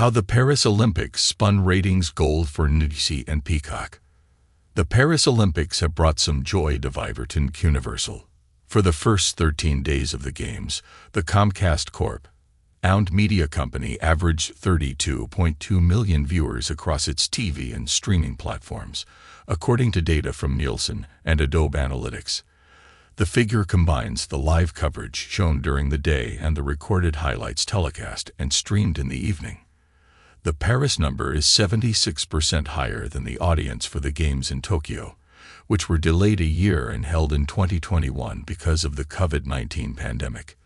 How the Paris Olympics spun ratings gold for NBC and Peacock. The Paris Olympics have brought some joy to vivre to NBCUniversal. For the first 13 days of the Games, the Comcast Corp. owned media company averaged 32.2 million viewers across its TV and streaming platforms, according to data from Nielsen and Adobe Analytics. The figure combines the live coverage shown during the day and the recorded highlights telecast and streamed in the evening. The Paris number is 76% higher than the audience for the Games in Tokyo, which were delayed a year and held in 2021 because of the COVID-19 pandemic.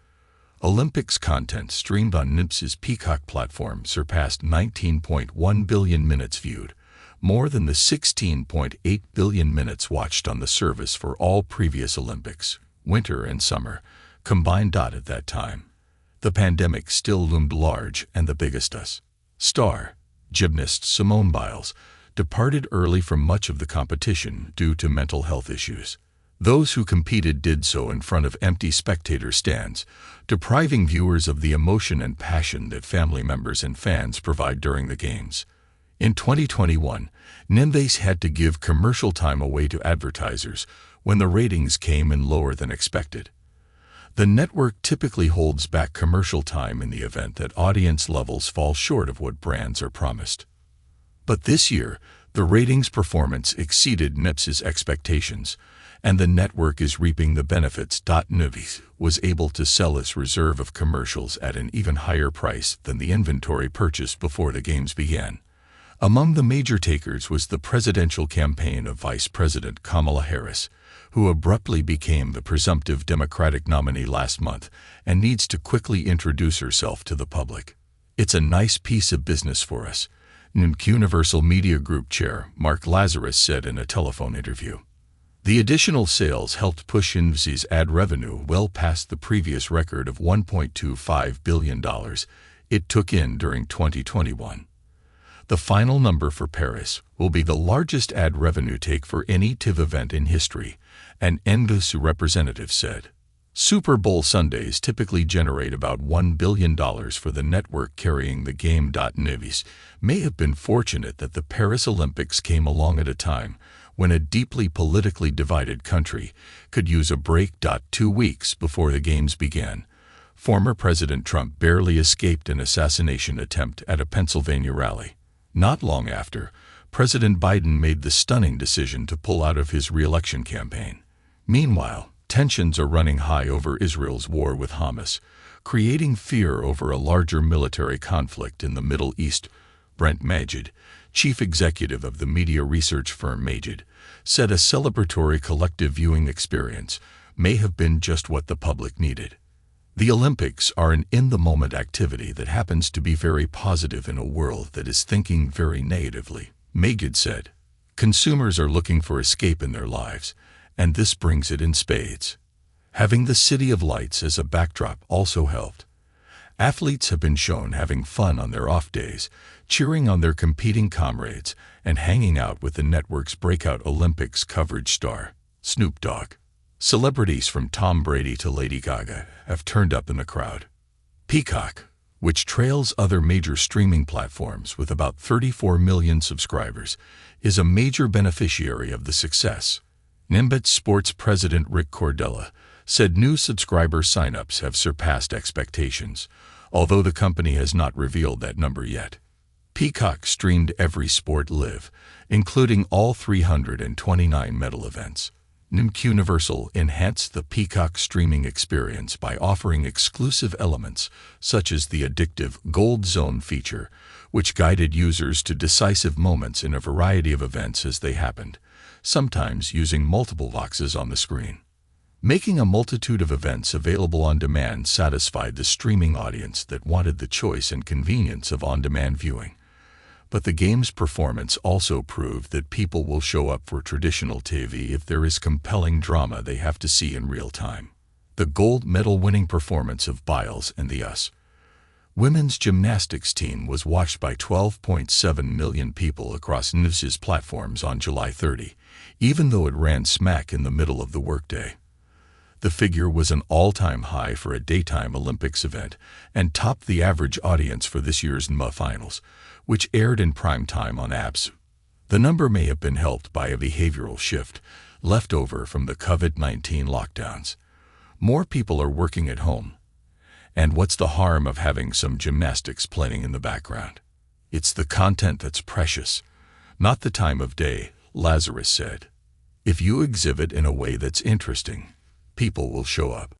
Olympics content streamed on NBC's Peacock platform surpassed 19.1 billion minutes viewed, more than the 16.8 billion minutes watched on the service for all previous Olympics, winter and summer, combined. At that time, the pandemic still loomed large, and the biggest star, gymnast Simone Biles, departed early from much of the competition due to mental health issues. Those who competed did so in front of empty spectator stands, depriving viewers of the emotion and passion that family members and fans provide during the Games. In 2021, NBC had to give commercial time away to advertisers when the ratings came in lower than expected. The network typically holds back commercial time in the event that audience levels fall short of what brands are promised. But this year, the ratings performance exceeded NBC's expectations, and the network is reaping the benefits. NBC was able to sell its reserve of commercials at an even higher price than the inventory purchased before the Games began. Among the major takers was the presidential campaign of Vice President Kamala Harris, who abruptly became the presumptive Democratic nominee last month and needs to quickly introduce herself to the public. "It's a nice piece of business for us," NBCUniversal Media Group Chair Mark Lazarus said in a telephone interview. The additional sales helped push NBC's ad revenue well past the previous record of $1.25 billion it took in during 2021. The final number for Paris will be the largest ad revenue take for any TV event in history, an NBC representative said. Super Bowl Sundays typically generate about $1 billion for the network carrying the game. NBC may have been fortunate that the Paris Olympics came along at a time when a deeply politically divided country could use a break. 2 weeks before the Games began, former President Trump barely escaped an assassination attempt at a Pennsylvania rally. Not long after, President Biden made the stunning decision to pull out of his re-election campaign. Meanwhile, tensions are running high over Israel's war with Hamas, creating fear over a larger military conflict in the Middle East. Brent Majid, chief executive of the media research firm Majid, said a celebratory collective viewing experience may have been just what the public needed. The Olympics are an in-the-moment activity that happens to be very positive in a world that is thinking very negatively, Majid said. Consumers are looking for escape in their lives, and this brings it in spades. Having the City of Lights as a backdrop also helped. Athletes have been shown having fun on their off days, cheering on their competing comrades, and hanging out with the network's breakout Olympics coverage star, Snoop Dogg. Celebrities from Tom Brady to Lady Gaga have turned up in the crowd. Peacock, which trails other major streaming platforms with about 34 million subscribers, is a major beneficiary of the success. NBC Sports President Rick Cordella said new subscriber signups have surpassed expectations, although the company has not revealed that number yet. Peacock streamed every sport live, including all 329 medal events. NBCUniversal enhanced the Peacock streaming experience by offering exclusive elements such as the addictive Gold Zone feature, which guided users to decisive moments in a variety of events as they happened, sometimes using multiple boxes on the screen. Making a multitude of events available on demand satisfied the streaming audience that wanted the choice and convenience of on-demand viewing. But the Games' performance also proved that people will show up for traditional TV if there is compelling drama they have to see in real time. The gold medal-winning performance of Biles and the U.S. women's gymnastics team was watched by 12.7 million people across NBC's platforms on July 30, even though it ran smack in the middle of the workday. The figure was an all-time high for a daytime Olympics event and topped the average audience for this year's NBC finals, which aired in prime time on apps. The number may have been helped by a behavioral shift left over from the COVID-19 lockdowns. More people are working at home. And what's the harm of having some gymnastics playing in the background? It's the content that's precious, not the time of day, Lazarus said. If you exhibit in a way that's interesting, people will show up.